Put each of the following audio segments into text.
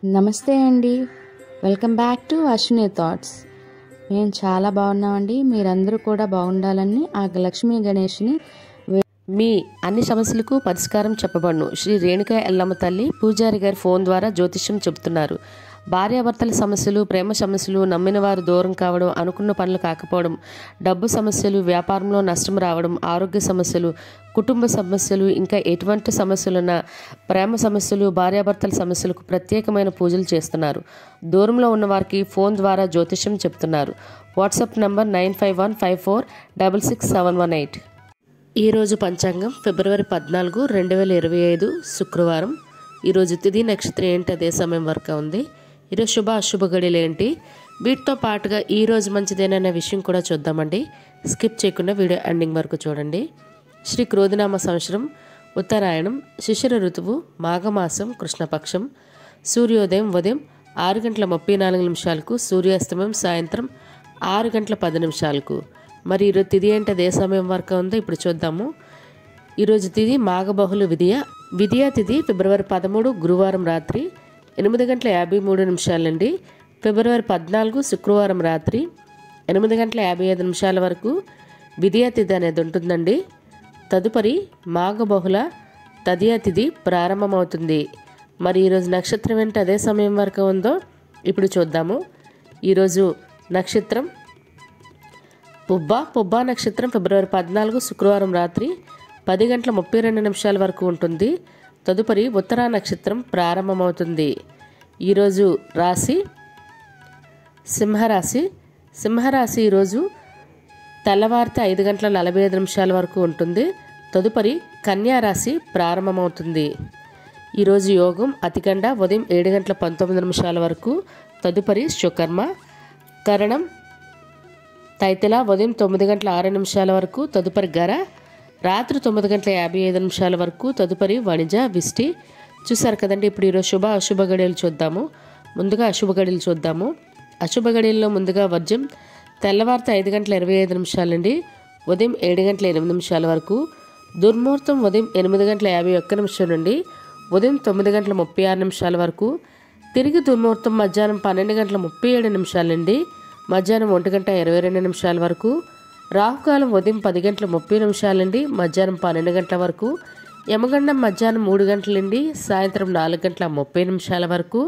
నమస్తే అండి. Welcome back to Ashwini thoughts. మేము చాలా బాగున్నామండి. మీరందరూ కూడా బాగుండాలని ఆ లక్ష్మీ గణేష్ని మీ అన్ని సమస్యలకు పరిష్కారం చెప్పబడును. శ్రీ రేణుక ఎల్లమ్మ తల్లి పూజారి గారి ఫోన్ ద్వారా జ్యోతిష్యం చెబుతున్నారు. భార్యాభర్తల సమస్యలు, ప్రేమ సమస్యలు, నమ్మిన వారు దూరం కావడం, అనుకున్న పనులు కాకపోవడం, డబ్బు సమస్యలు, వ్యాపారంలో నష్టం రావడం, ఆరోగ్య సమస్యలు, కుటుంబ సమస్యలు, ఇంకా ఎటువంటి సమస్యలున్నా ప్రేమ సమస్యలు, భార్యాభర్తల సమస్యలకు ప్రత్యేకమైన పూజలు చేస్తున్నారు. దూరంలో ఉన్న వారికి ఫోన్ ద్వారా జ్యోతిష్యం చెప్తున్నారు. WhatsApp number 9515466718. ఈరోజు పంచాంగం ఫిబ్రవరి 14, 2025 శుక్రవారం. ఈరోజు తిథి నక్షత్రం ఏంటి, అదే సమయం వరకు ఉంది. ఈరోజు శుభ అశుభ గడియలు ఏంటి, వీటితో పాటుగా ఈరోజు మంచిదేననే విషయం కూడా చూద్దామండి. స్కిప్ చేయకుండా వీడియో ఎండింగ్ వరకు చూడండి. శ్రీ క్రోధినామ సంవత్సరం, ఉత్తరాయణం, శిశిర ఋతువు, మాఘమాసం, కృష్ణపక్షం. సూర్యోదయం ఉదయం 6:34 సూర్యాస్తమయం సాయంత్రం 6:10. మరి ఈరోజు తిథి ఏంటి, అదే సమయం వరకు ఉందో ఇప్పుడు చూద్దాము. ఈరోజు తిథి మాఘబహుళ విధియ తిథి ఫిబ్రవరి 13 గురువారం రాత్రి 8:53 నుండి ఫిబ్రవరి 14 శుక్రవారం రాత్రి 8:55 వరకు విధియ తిథి అనేది ఉంటుందండి. తదుపరి మాఘబహుళ తదియ తిథి ప్రారంభమవుతుంది. మరి ఈరోజు నక్షత్రం ఏంటి, అదే సమయం వరకు ఉందో ఇప్పుడు చూద్దాము. ఈరోజు నక్షత్రం పుబ్బా నక్షత్రం ఫిబ్రవరి 14 శుక్రవారం రాత్రి 10:32 వరకు ఉంటుంది. తదుపరి ఉత్తరా నక్షత్రం ప్రారంభమవుతుంది. ఈరోజు రాశి సింహరాశి. సింహరాశి ఈరోజు తెల్లవారితే 5:45 వరకు ఉంటుంది. తదుపరి కన్యా రాశి ప్రారంభమవుతుంది. ఈరోజు యోగం అతికండ ఉదయం 7:19 వరకు. తదుపరి శుకర్మ. కరణం తైతిల ఉదయం 9:06 వరకు. తదుపరి గర రాత్రి 9:55 వరకు. తదుపరి వణిజ విష్టి. చూసారు కదండి. ఇప్పుడు ఈరోజు శుభ అశుభ గడియలు చూద్దాము. ముందుగా అశుభ గడియలు చూద్దాము. అశుభ గడియల్లో ముందుగా వర్జ్యం తెల్లవారితే 5:25 నుండి ఉదయం 7:08 వరకు. దుర్ముహూర్తం ఉదయం 8:51 నుండి ఉదయం 9:36 వరకు. తిరిగి దుర్ముహూర్తం మధ్యాహ్నం 12:37 నుండి మధ్యాహ్నం 1:22 వరకు. రాహుకాలం ఉదయం 10:30 నుండి మధ్యాహ్నం 12 వరకు. యమగండం మధ్యాహ్నం 3 నుండి సాయంత్రం 4:30 వరకు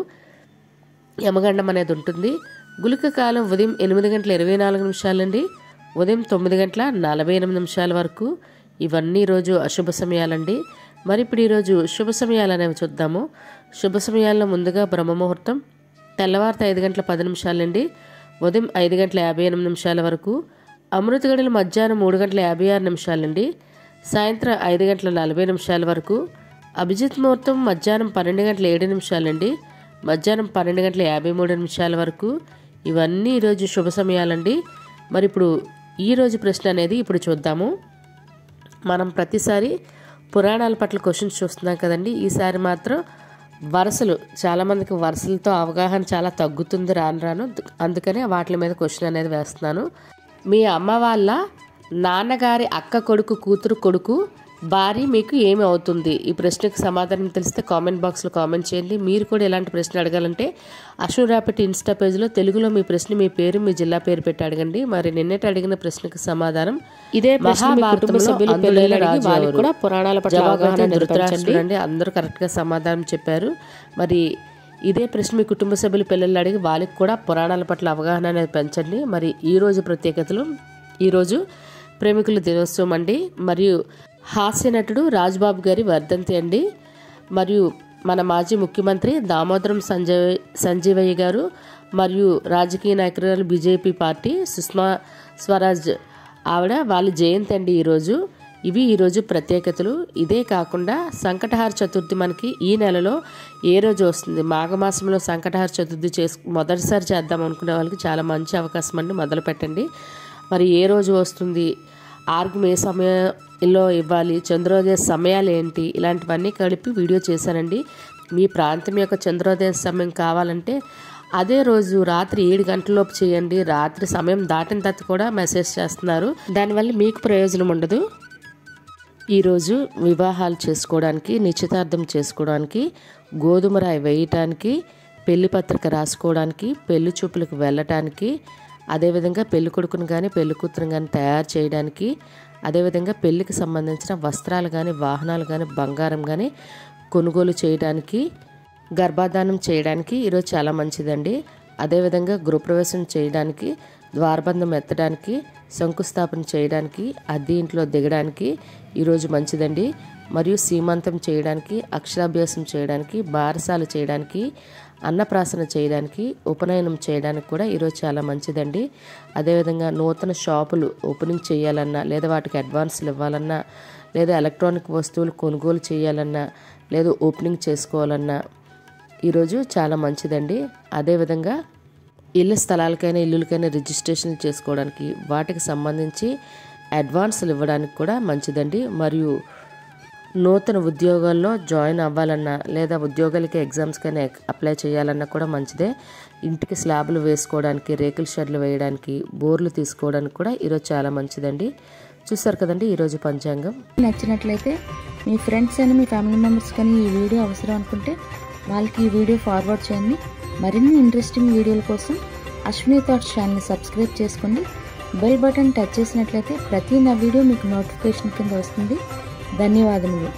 యమగండం అనేది ఉంటుంది. గుళిక కాలం ఉదయం 8:24 నుండి ఉదయం 9:48 వరకు. ఇవన్నీ ఈరోజు అశుభ సమయాలండి. మరి ఇప్పుడు ఈరోజు శుభ సమయాలు అనేవి చూద్దాము. శుభ సమయాల్లో ముందుగా బ్రహ్మముహూర్తం తెల్లవారితే 5:10 నుండి ఉదయం 5:58 వరకు. అమృత గడియలు మధ్యాహ్నం 3:56 నుండి సాయంత్రం 5:40 వరకు. అభిజిత్ ముహూర్తం మధ్యాహ్నం 12:07 నుండి మధ్యాహ్నం 12:53 వరకు. ఇవన్నీ ఈరోజు శుభ సమయాలండి. మరి ఇప్పుడు ఈరోజు ప్రశ్న అనేది ఇప్పుడు చూద్దాము. మనం ప్రతిసారి పురాణాల పట్ల క్వశ్చన్స్ చూస్తున్నాం కదండి. ఈసారి మాత్రం వరుసలు, చాలామందికి వరుసలతో అవగాహన చాలా తగ్గుతుంది రాను. అందుకనే వాటి మీద క్వశ్చన్ అనేది వేస్తున్నాను. మీ అమ్మ వాళ్ళ నాన్నగారి అక్క కొడుకు కూతురు కొడుకు భార్య మీకు ఏమి అవుతుంది? ఈ ప్రశ్నకు సమాధానం తెలిస్తే కామెంట్ బాక్స్లో కామెంట్ చేయండి. మీరు కూడా ఇలాంటి ప్రశ్న అడగాలంటే అశ్విని రాపటి ఇన్స్టా పేజ్లో తెలుగులో మీ ప్రశ్న, మీ పేరు, మీ జిల్లా పేరు పెట్టి అడగండి. మరి నిన్నటి అడిగిన ప్రశ్నకు సమాధానం ఇదే కుటుంబ సభ్యులు కూడా పురాణాల పట్ల అవగాహన. అందరూ కరెక్ట్గా సమాధానం చెప్పారు. మరి ఇదే ప్రశ్న మీ కుటుంబ సభ్యులు పిల్లలు అడిగి వాళ్ళకి కూడా పురాణాల పట్ల అవగాహన అనేది పెంచండి. మరి ఈరోజు ప్రత్యేకతలు, ఈరోజు ప్రేమికుల దినోత్సవం అండి. మరియు హాస్య నటుడు రాజ్బాబు గారి వర్ధంతి అండి. మరియు మన మాజీ ముఖ్యమంత్రి దామోదరం సంజీవయ్య గారు మరియు రాజకీయ నాయకురాలు బీజేపీ పార్టీ సుష్మా స్వరాజ్ ఆవిడ వాళ్ళ జయంతి అండి ఈరోజు. ఇవి ఈరోజు ప్రత్యేకతలు. ఇదే కాకుండా సంకటహార చతుర్థి మనకి ఈ నెలలో ఏ రోజు వస్తుంది, మాఘమాసంలో సంకటహార చతుర్థి మొదటిసారి చేద్దాం అనుకునే వాళ్ళకి చాలా మంచి అవకాశం అండి. మొదలు పెట్టండి. మరి ఏ రోజు వస్తుంది, ఆర్గ్యం ఏ సమయంలో ఇవ్వాలి, చంద్రోదయ సమయాలు ఏంటి, ఇలాంటివన్నీ కలిపి వీడియో చేశానండి. మీ ప్రాంతం యొక్క చంద్రోదయ సమయం కావాలంటే అదే రోజు రాత్రి 7 గంటలలోపు చేయండి. రాత్రి సమయం దాటిన తర్వాత కూడా మెసేజ్ చేస్తున్నారు. దానివల్ల మీకు ప్రయోజనం ఉండదు. ఈరోజు వివాహాలు చేసుకోవడానికి, నిశ్చితార్థం చేసుకోవడానికి, గోధుమ రాయి వేయటానికి, పెళ్లి పత్రిక రాసుకోవడానికి, పెళ్లి చూపులకు వెళ్ళటానికి, అదేవిధంగా పెళ్లి కొడుకును కానీ పెళ్లి కూతురుని కానీ తయారు చేయడానికి, అదేవిధంగా పెళ్లికి సంబంధించిన వస్త్రాలు కానీ, వాహనాలు కానీ, బంగారం కానీ కొనుగోలు చేయడానికి, గర్భాధానం చేయడానికి ఈరోజు చాలా మంచిదండి. అదేవిధంగా గృహప్రవేశం చేయడానికి, ద్వారబంధం ఎత్తడానికి, శంకుస్థాపన చేయడానికి, అద్దె ఇంట్లో దిగడానికి ఈరోజు మంచిదండి. మరియు సీమంతం చేయడానికి, అక్షరాభ్యాసం చేయడానికి, బారసాలు చేయడానికి, అన్నప్రాసన చేయడానికి, ఉపనయనం చేయడానికి కూడా ఈరోజు చాలా మంచిదండి. అదేవిధంగా నూతన షాపులు ఓపెనింగ్ చేయాలన్నా, లేదా వాటికి అడ్వాన్స్లు ఇవ్వాలన్నా, లేదా ఎలక్ట్రానిక్ వస్తువులు కొనుగోలు చేయాలన్నా, లేదా ఓపెనింగ్ చేసుకోవాలన్నా ఈరోజు చాలా మంచిదండి. అదేవిధంగా ఇళ్ళ స్థలాలకైనా ఇల్లులకైనా రిజిస్ట్రేషన్ చేసుకోవడానికి, వాటికి సంబంధించి అడ్వాన్స్లు ఇవ్వడానికి కూడా మంచిదండి. మరియు నూతన ఉద్యోగాల్లో జాయిన్ అవ్వాలన్నా, లేదా ఉద్యోగాలకి ఎగ్జామ్స్కైనా అప్లై చేయాలన్నా కూడా మంచిదే. ఇంటికి స్లాబ్లు వేసుకోవడానికి, రేకుల షెడ్లు వేయడానికి, బోర్లు తీసుకోవడానికి కూడా ఈరోజు చాలా మంచిదండి. చూసారు కదండి ఈరోజు పంచాంగం. నచ్చినట్లయితే మీ ఫ్రెండ్స్ అని, మీ ఫ్యామిలీ మెంబర్స్ కానీ ఈ వీడియో అవసరం అనుకుంటే వాళ్ళకి ఈ వీడియో ఫార్వర్డ్ చేయండి. మరిన్ని ఇంట్రెస్టింగ్ వీడియోల కోసం అశ్విని థాట్స్ ఛానల్ని సబ్స్క్రైబ్ చేసుకోండి. బెల్ బటన్ టచ్ చేసినట్లయితే ప్రతి నా వీడియో మీకు నోటిఫికేషన్ కింద వస్తుంది. ధన్యవాదములు.